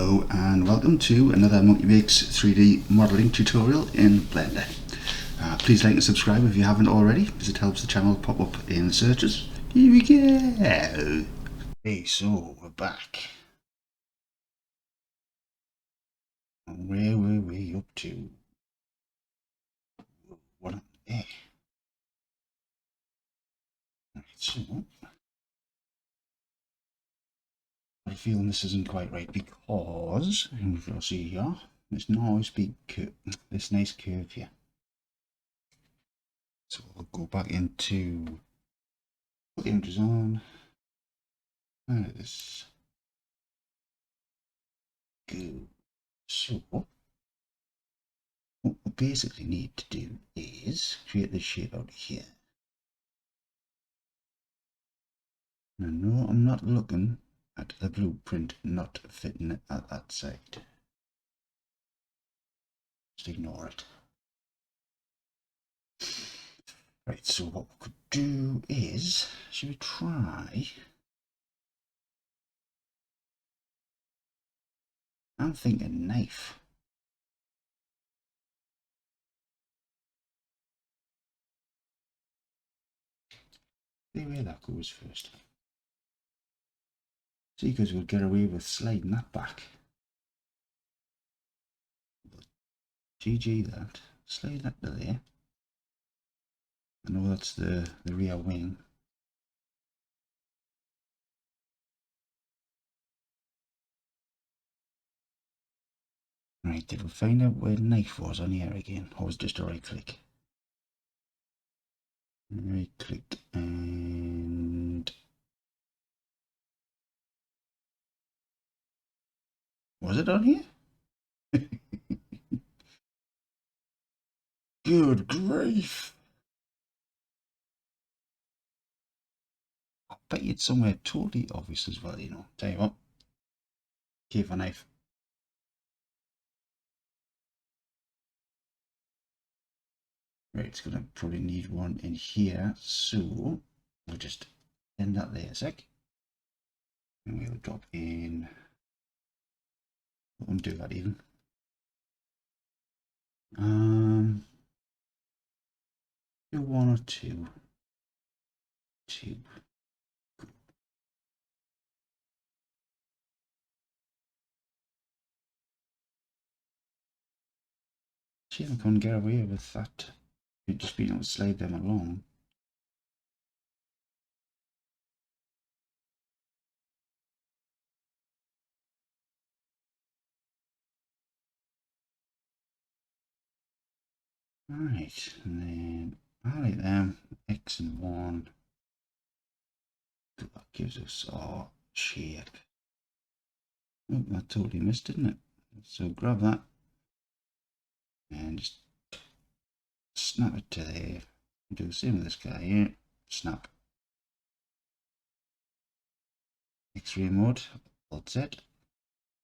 Hello and welcome to another Monkey Makes 3D modelling tutorial in Blender. Please like and subscribe if you haven't already, because it helps the channel pop up in the searches. Here we go. Okay, so we're back. Where were we up to? What? Eh. Right, so I feel this isn't quite right because you'll see here this nice curve here. So we'll go back into put the images on. This go. So what we basically need to do is create this shape out here. Now, no, I'm not looking at the blueprint not fitting it at that side. Just ignore it. Right, so what we could do is, should we try? I'm thinking knife. See where that goes first. See, because we'll get away with sliding that back. GG that. Slide that to there. I know that's the rear wing. Right, did we find out where the knife was on here again? Or was it just a right click? Right click and... Was it on here? Good grief! I bet it's somewhere totally obvious as well, you know. Tell you what. Keep a knife. Right, it's gonna probably need one in here, so we'll just end that there a sec. And we'll drop in. We'll undo that even. Do one or two. Two. See if I can get away with that. You've just been able to slide them along. Right, and then highlight them, X and 1. That gives us our shape. Oh, that totally missed, didn't it? So grab that and just snap it to there. Do the same with this guy here. Snap. X-ray mode. Alt Z.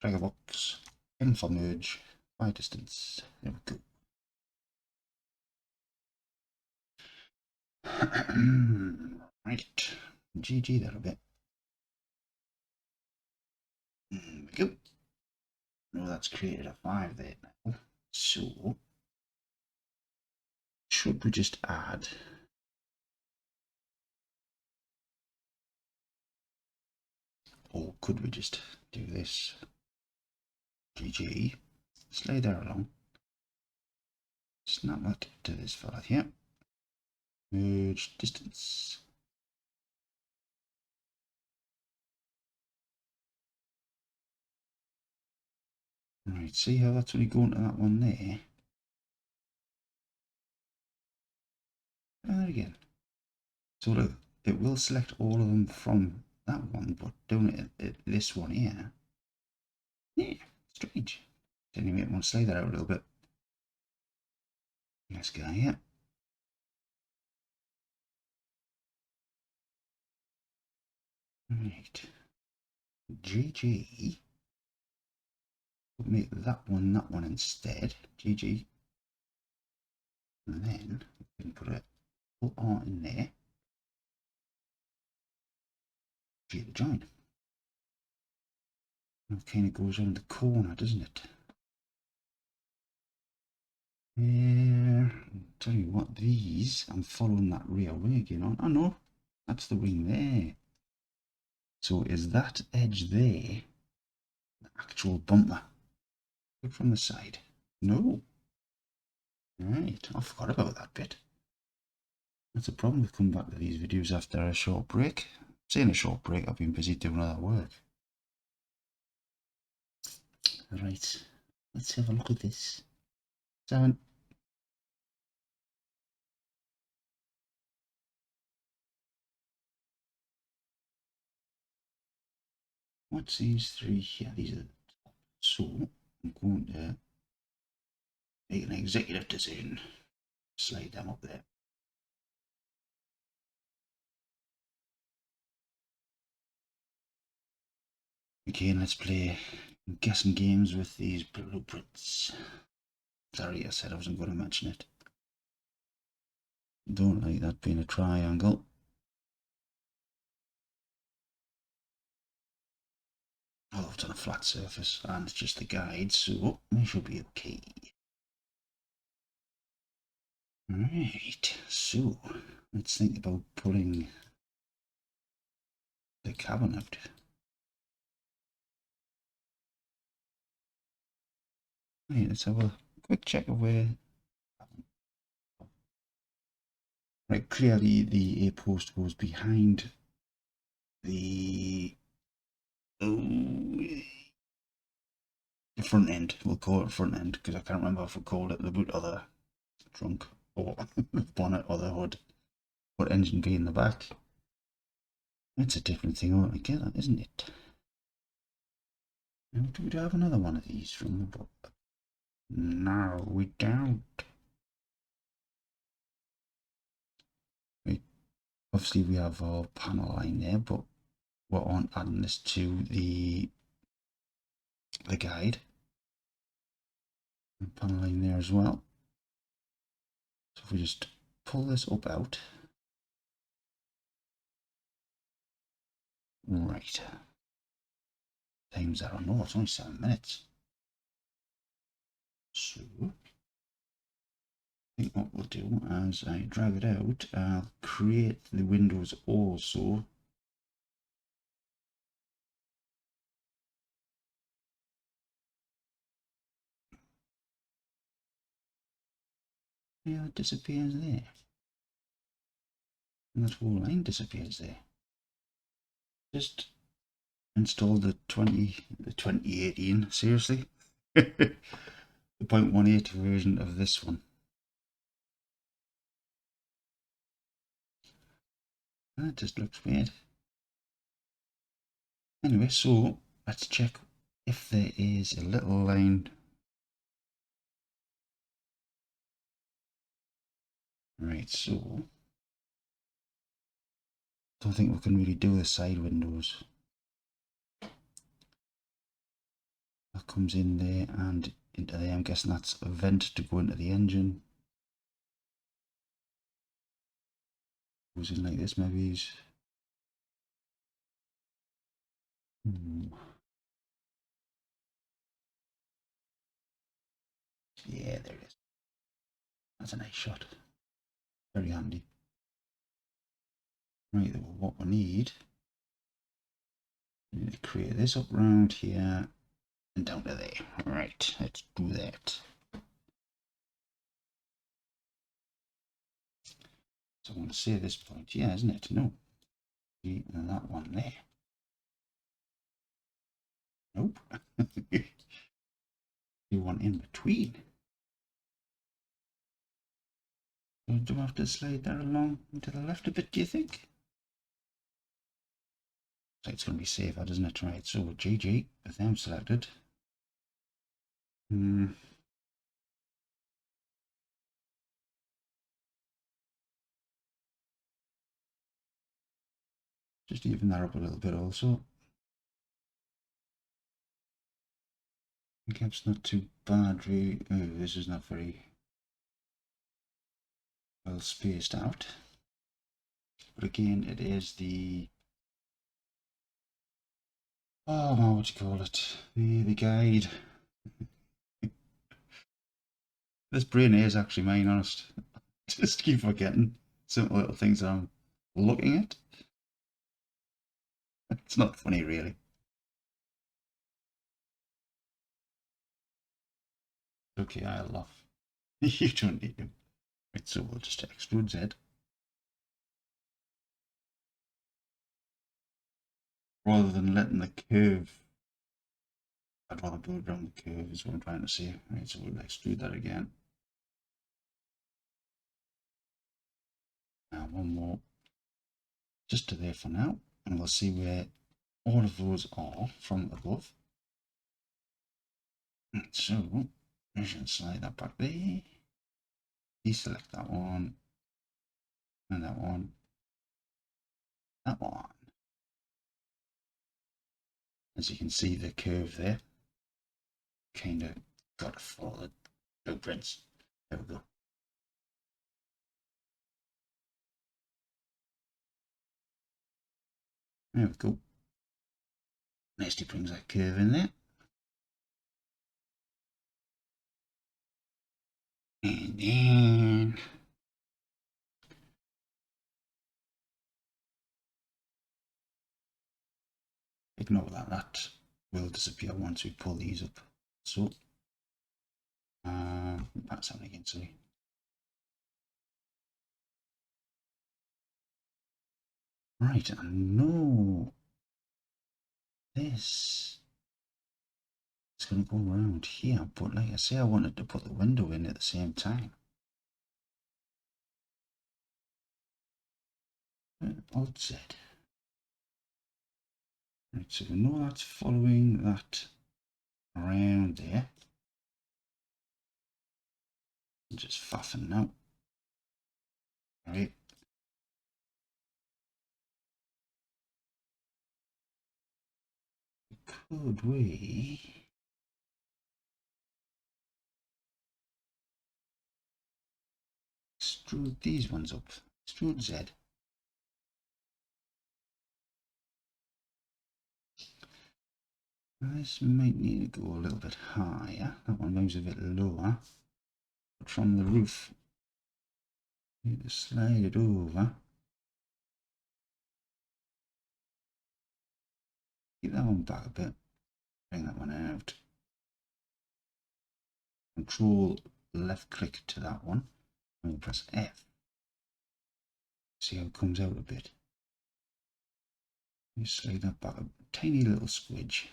Drag a box. N for merge. By distance. There we go. Right. GG that a bit. There we go. Now that's created a 5 there now. So should we just add or could we just do this? GG. Slide that along. Snap that to this fella here. Merge distance. Right, see how that's only going to that one there? Try that again. So look, it will select all of them from that one, but doing it at this one here. Yeah, strange. Anyway, I want to slide that out a little bit. This guy here. Right. GG. We'll make that one instead. GG. And then we can put a full R in there. G to join. It kind of goes around the corner, doesn't it? Yeah, tell you what, these, I'm following that rear wing again on. Oh no, that's the wing there. So is that edge there the actual bumper? Look from the side. No. Right, I forgot about that bit. That's a problem with coming back to these videos after a short break. Saying a short break, I've been busy doing other work. Right, let's have a look at this. 7. What's these 3 here? These are the top. So I'm going to make an executive decision. Slide them up there. Again, let's play guessing games with these blueprints. Sorry, I said I wasn't going to mention it. Don't like that being a triangle. Although it's on a flat surface and it's just the guide, so we should be okay. Right, so let's think about pulling the cabin out. Right, let's have a quick check of where. Right, clearly the A post goes behind the front end. We'll call it front end because I can't remember if we called it the boot or the trunk or the bonnet or the hood. But engine B in the back. It's a different thing altogether, isn't it? Now, do we have another one of these from the book? No, we don't. Obviously, we have our panel line there, but we're on adding this to the guide. And panel line there as well. So if we just pull this up out. Right. Time's that on. No, it's only 7 minutes. So I think what we'll do as I drag it out, I'll create the windows also. Yeah, it disappears there. And that whole line disappears there. Just install the 2018, seriously? The 0.18 version of this one. That just looks weird. Anyway, so let's check if there is a little line. Right, so don't think we can really do the side windows. That comes in there and into there. I'm guessing that's a vent to go into the engine. Goes in like this, maybe. Yeah, there it is. That's a nice shot. Very handy. Right, well, what we need to create this up round here and down to there. Right, let's do that. So I want to say this point, yeah, isn't it? No. And that one there. Nope. You want in between. So do I have to slide that along to the left a bit, do you think? So it's going to be safer, doesn't it? Right, so GG, with them selected. Just even that up a little bit also. I think it's not too bad really. Oh, this is not very well spaced out. But again, it is the oh, what do you call it? The guide. This brain is actually mine, honest. Just keep forgetting simple little things that I'm looking at. It's not funny, really. Okay, I'll laugh. You don't need to. Right, so we'll just extrude Z. Rather than letting the curve, I'd rather build around the curve, is what I'm trying to say. Right, so we'll extrude that again. Now, one more just to there for now, and we'll see where all of those are from above. So I should slide that back there, deselect that one, and that one, that one. As you can see, the curve there kind of got to follow the blueprints. There we go. There we go. Next he brings that curve in there. And then ignore that, that will disappear once we pull these up. So that's something again, sorry. Right, I know this is going to go around here, but like I say, I wanted to put the window in at the same time. Alt Z. Right, so we know that's following that around there. Just faffing now. Right. Could we extrude these ones up? Extrude Z. This might need to go a little bit higher. That one moves a bit lower. But from the roof, need to slide it over. Keep that one back a bit. Bring that one out. Control left click to that one. And press F. See how it comes out a bit. You slide that back a tiny little squidge.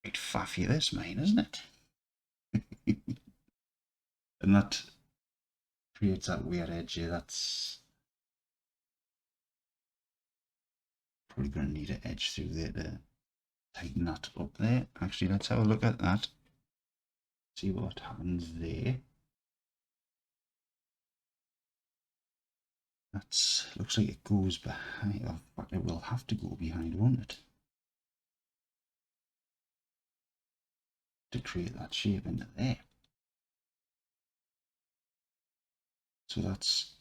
Quite faffy this, mate, isn't it? And that creates that weird edge here. That's probably going to need an edge through there to tighten that up there. Actually, let's have a look at that. See what happens there. That looks like it goes behind. In fact, it will have to go behind, won't it? To create that shape into there. So that's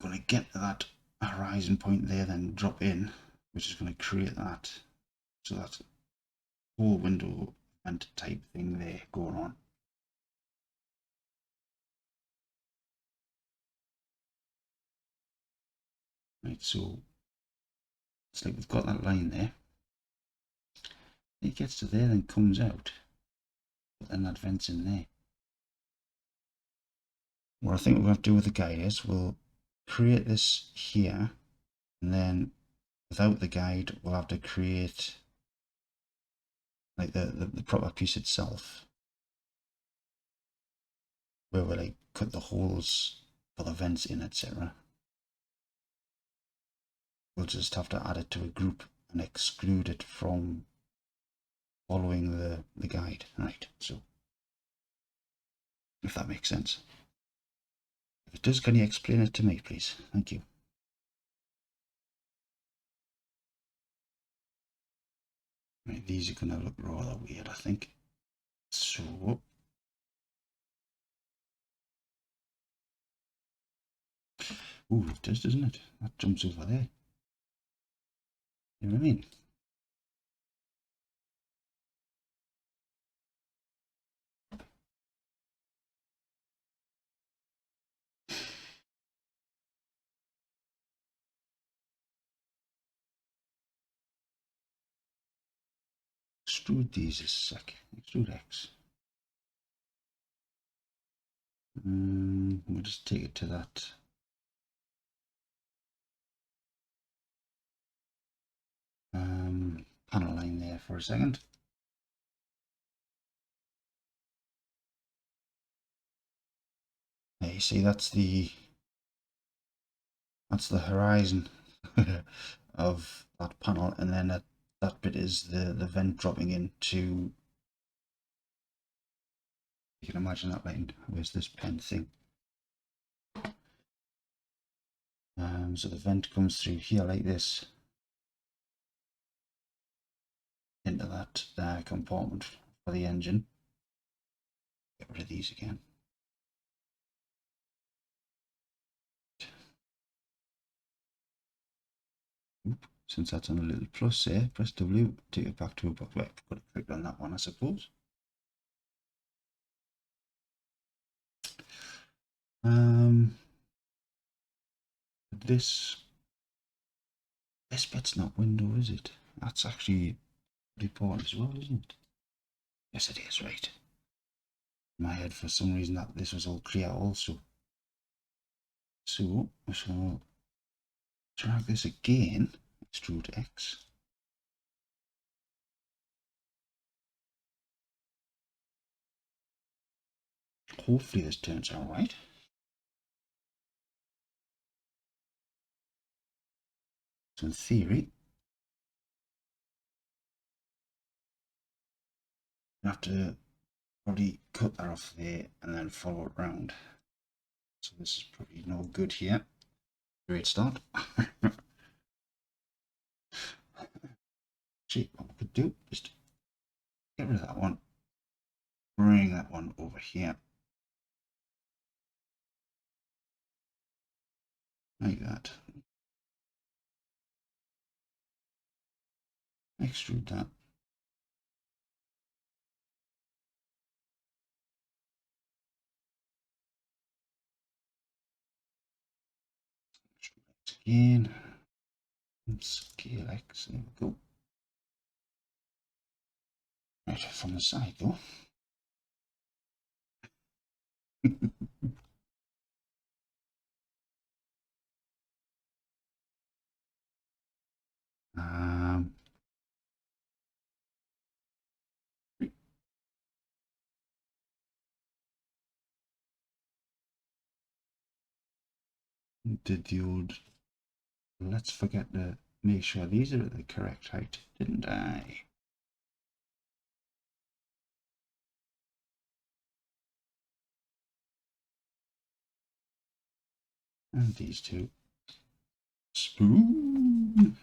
going to get to that horizon point there, then drop in, which is going to create that. So that's whole window vent type thing there going on. Right, so it's like we've got that line there. It gets to there, then comes out, but then that vents in there. What I think we're going to do with the guide is we'll create this here, and then without the guide, we'll have to create like the proper piece itself, where we like cut the holes for the vents in, etc. We'll just have to add it to a group and exclude it from following the guide. Right, so if that makes sense. If it does, can you explain it to me, please? Thank you. Right, these are going to look rather weird, I think. So, ooh, it does, doesn't it? That jumps over there. You know what I mean? extrude these a sec. Extrude X. We'll just take it to that. Panel line there for a second. There you see that's the horizon of that panel, and then that bit is the vent dropping into. You can imagine that line. Where's this pen thing? So the vent comes through here like this into that compartment for the engine. Get rid of these again. Since that's on a little plus there, press W, take it back to a box. Right, could have clicked on that one, I suppose. This bit's not window, is it? That's actually important as well, isn't it? Yes, it is, right. In my head, for some reason, that this was all clear also. So I shall drag this again, extrude X. Hopefully this turns out right. So in theory, I have to probably cut that off there and then follow it round. So this is probably no good here. Great start. See, what we could do is to get rid of that one, bring that one over here, like that. Extrude that. Extrude X again. Scale X. There we go. Right, from the side though. Did the old, let's forget to make sure these are at the correct height, didn't I? And these two. Spoon.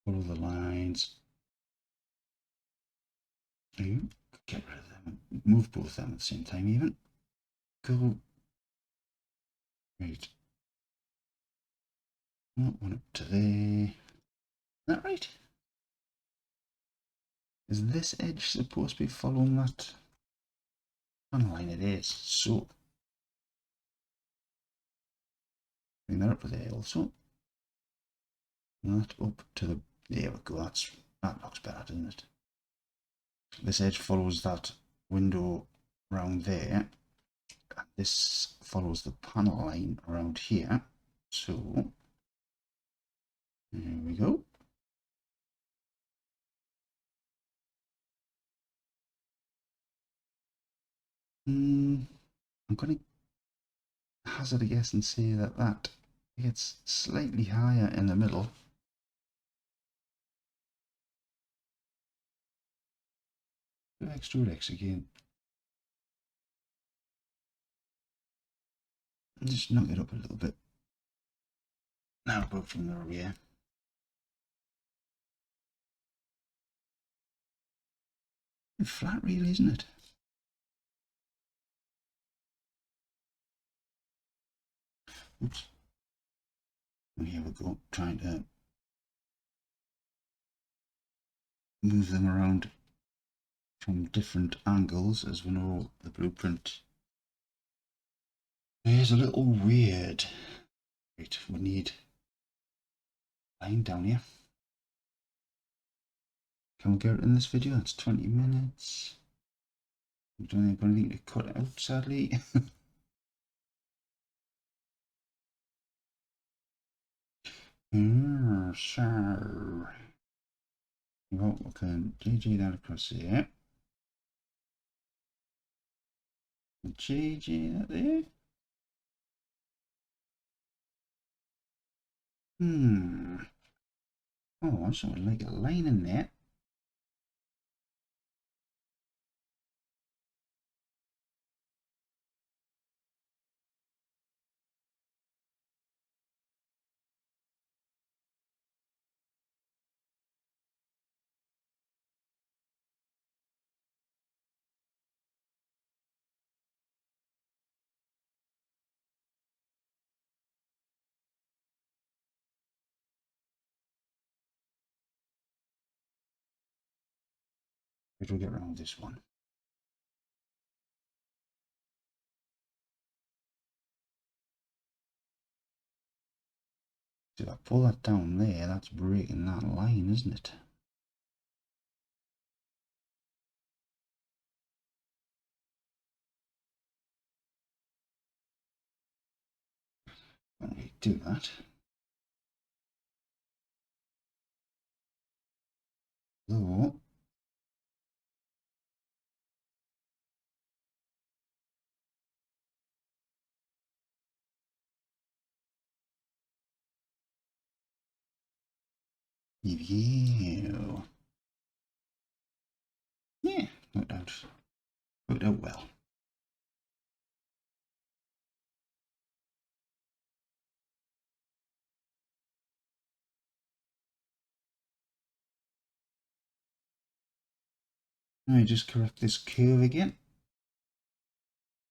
Follow the lines. Get rid of them. Move both of them at the same time even. Go. Right. That one up to there. Is that right? Is this edge supposed to be following that panel line? It is. So bring that up to there also. And that up to the, there we go. That looks better, doesn't it? This edge follows that window around there. This follows the panel line around here. So there we go. I'm going to hazard a guess and say that gets slightly higher in the middle. Extrude X again. And just knock it up a little bit. Now go from the rear. Flat really, isn't it? Oops. And here we go, trying to move them around from different angles, as we know the blueprint It's a little weird. Right, we need line down here. Can we get it in this video? It's 20 minutes. We don't have anything to cut out, sadly. So, well, we can GG that across here. GG that there. Oh, I sort of like a line in there. How do we get around this one? So if I pull that down there, that's breaking that line, isn't it? When we do that, though, yeah, worked out well. Let me just correct this curve again.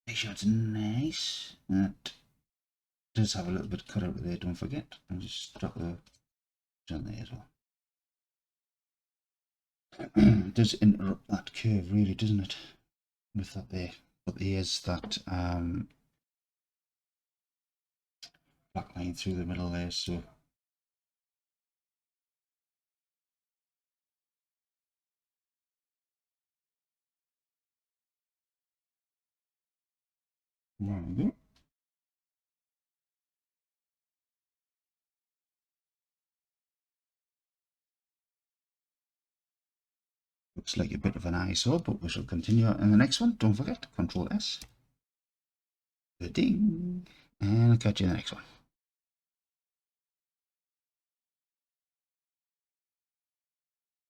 Make sure it's nice. That does have a little bit cut out there, don't forget. I'll just drop the on there as well. It does interrupt that curve, really, doesn't it? With that there. But there's that black line through the middle there, so there we go. Looks like a bit of an ISO, but we shall continue in the next one. Don't forget, Control S. Ding. And I'll catch you in the next one.